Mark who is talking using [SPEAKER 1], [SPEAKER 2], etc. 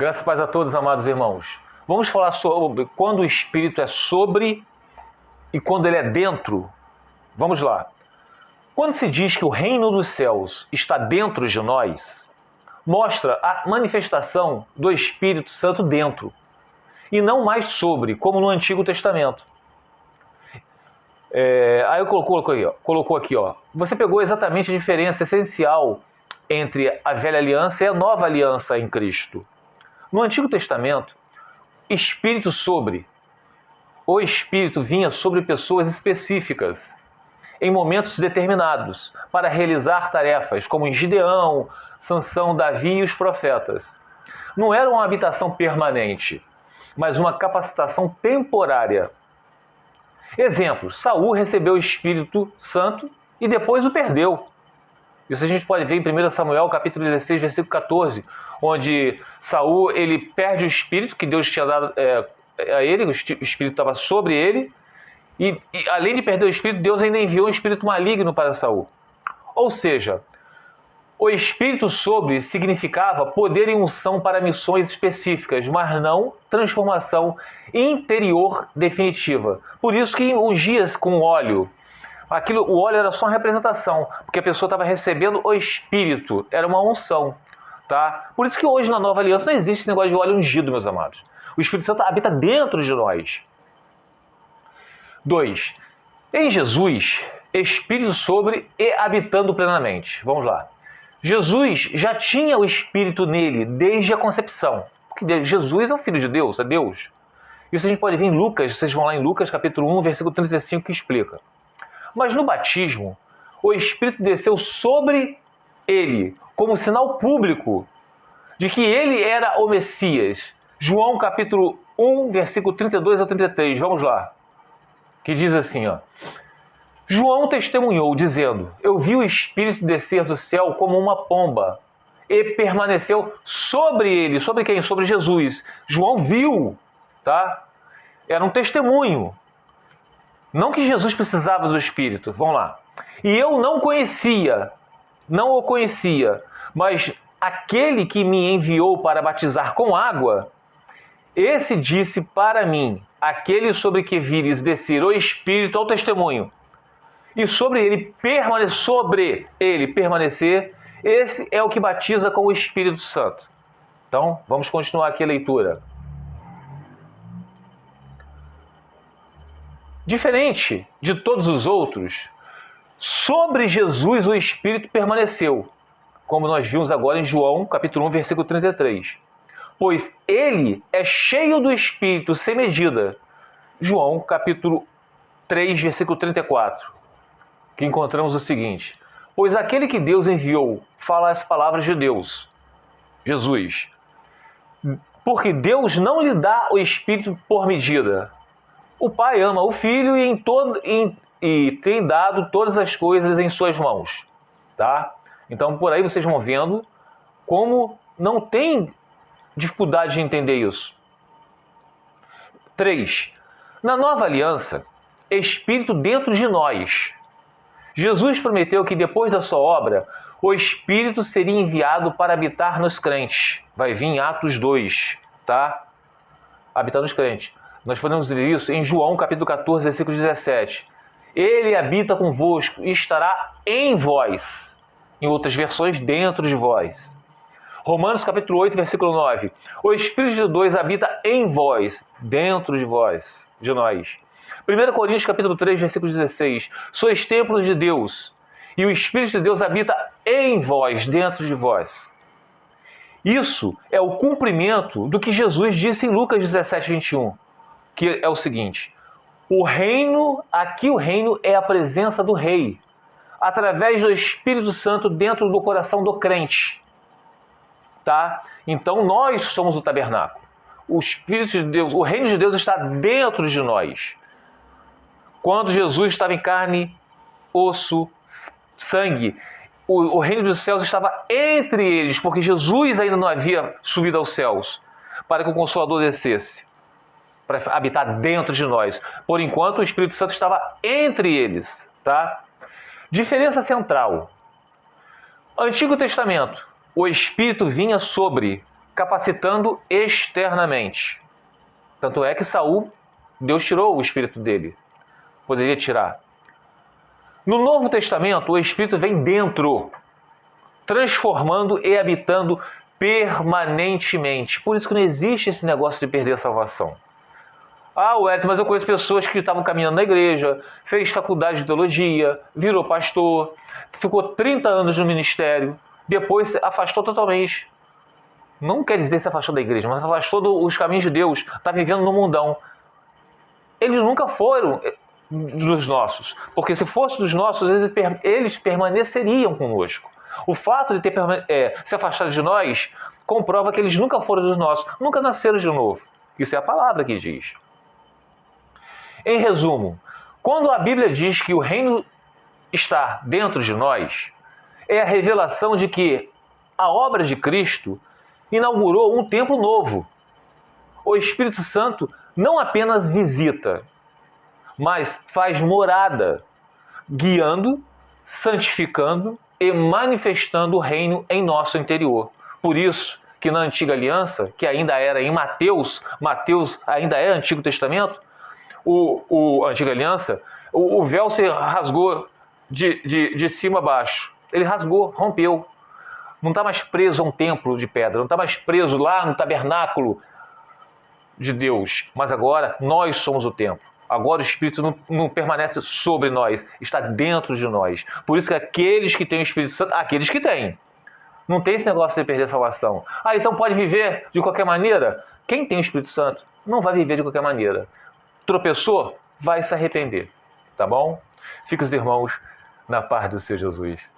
[SPEAKER 1] Graças e paz a todos, amados irmãos. Vamos falar sobre quando o Espírito é sobre e quando ele é dentro. Vamos lá. Quando se diz que o reino dos céus está dentro de nós, mostra a manifestação do Espírito Santo dentro, e não mais sobre, como no Antigo Testamento. Aí eu colocou aqui, ó. Você pegou exatamente a diferença essencial entre a velha aliança e a nova aliança em Cristo. No Antigo Testamento, Espírito sobre, o Espírito vinha sobre pessoas específicas, em momentos determinados, para realizar tarefas, como em Gideão, Sansão, Davi e os profetas. Não era uma habitação permanente, mas uma capacitação temporária. Exemplo, Saul recebeu o Espírito Santo e depois o perdeu. Isso a gente pode ver em 1 Samuel, capítulo 16, versículo 14, onde Saul ele perde o Espírito que Deus tinha dado a ele, o Espírito estava sobre ele, e além de perder o Espírito, Deus ainda enviou um Espírito maligno para Saul. Ou seja, o Espírito sobre significava poder e unção para missões específicas, mas não transformação interior definitiva. Por isso que ungias com óleo. O óleo era só uma representação, porque a pessoa estava recebendo o Espírito, era uma unção. Tá? Por isso que hoje na nova aliança não existe esse negócio de óleo ungido, meus amados. O Espírito Santo habita dentro de nós. 2. Em Jesus, Espírito sobre e habitando plenamente. Vamos lá. Jesus já tinha o Espírito nele desde a concepção. Porque Jesus é o Filho de Deus, é Deus. Isso a gente pode ver em Lucas, vocês vão lá em Lucas capítulo 1, versículo 35, que explica. Mas no batismo, o Espírito desceu sobre ele, como sinal público de que ele era o Messias. João capítulo 1, versículo 32 ao 33, vamos lá. Que diz assim, ó. João testemunhou, dizendo, eu vi o Espírito descer do céu como uma pomba e permaneceu sobre ele. Sobre quem? Sobre Jesus. João viu, tá? Era um testemunho. Não que Jesus precisava do Espírito, vamos lá. E eu não o conhecia, mas aquele que me enviou para batizar com água, esse disse para mim, aquele sobre que vires descer o Espírito ao testemunho, e sobre ele permanecer, esse é o que batiza com o Espírito Santo. Então, vamos continuar aqui a leitura. Diferente de todos os outros, sobre Jesus o Espírito permaneceu, como nós vimos agora em João, capítulo 1, versículo 33. Pois ele é cheio do Espírito sem medida. João, capítulo 3, versículo 34, que encontramos o seguinte. Pois aquele que Deus enviou fala as palavras de Deus, Jesus. Porque Deus não lhe dá o Espírito por medida. O Pai ama o Filho e tem dado todas as coisas em suas mãos. Tá? Então, por aí vocês vão vendo como não tem dificuldade de entender isso. 3. Na nova aliança, Espírito dentro de nós. Jesus prometeu que depois da sua obra, o Espírito seria enviado para habitar nos crentes. Vai vir em Atos 2, tá? Habitar nos crentes. Nós podemos ver isso em João, capítulo 14, versículo 17. Ele habita convosco e estará em vós. Em outras versões, dentro de vós. Romanos, capítulo 8, versículo 9. O Espírito de Deus habita em vós, dentro de vós, de nós. 1 Coríntios, capítulo 3, versículo 16. Sois templos de Deus, e o Espírito de Deus habita em vós, dentro de vós. Isso é o cumprimento do que Jesus disse em Lucas 17, 21. Que é o seguinte, o reino é a presença do rei, através do Espírito Santo dentro do coração do crente. Tá? Então nós somos o tabernáculo. O Espírito de Deus, o reino de Deus está dentro de nós. Quando Jesus estava em carne, osso, sangue, o reino dos céus estava entre eles, porque Jesus ainda não havia subido aos céus para que o Consolador descesse, para habitar dentro de nós. Por enquanto, o Espírito Santo estava entre eles. Tá? Diferença central. Antigo Testamento, o Espírito vinha sobre capacitando externamente. Tanto é que Saul, Deus tirou o espírito dele. Poderia tirar. No Novo Testamento, o Espírito vem dentro, transformando e habitando permanentemente. Por isso que não existe esse negócio de perder a salvação. Ah, Wellington, mas eu conheço pessoas que estavam caminhando na igreja, fez faculdade de teologia, virou pastor, ficou 30 anos no ministério, depois se afastou totalmente. Não quer dizer que se afastou da igreja, mas afastou dos caminhos de Deus, está vivendo no mundão. Eles nunca foram dos nossos, porque se fosse dos nossos, eles permaneceriam conosco. O fato de ter se afastado de nós comprova que eles nunca foram dos nossos, nunca nasceram de novo. Isso é a palavra que diz. Em resumo, quando a Bíblia diz que o reino está dentro de nós, é a revelação de que a obra de Cristo inaugurou um templo novo. O Espírito Santo não apenas visita, mas faz morada, guiando, santificando e manifestando o reino em nosso interior. Por isso que na Antiga Aliança, que ainda era em Mateus ainda é Antigo Testamento, a Antiga Aliança, o véu se rasgou de cima a baixo. Ele rasgou, rompeu. Não está mais preso a um templo de pedra, não está mais preso lá no tabernáculo de Deus. Mas agora nós somos o templo. Agora o Espírito não permanece sobre nós, está dentro de nós. Por isso que aqueles que têm o Espírito Santo, aqueles que têm, não tem esse negócio de perder a salvação. Ah, então pode viver de qualquer maneira? Quem tem o Espírito Santo não vai viver de qualquer maneira. Tropeçou? Vai se arrepender. Tá bom? Fica os irmãos na paz do Senhor Jesus.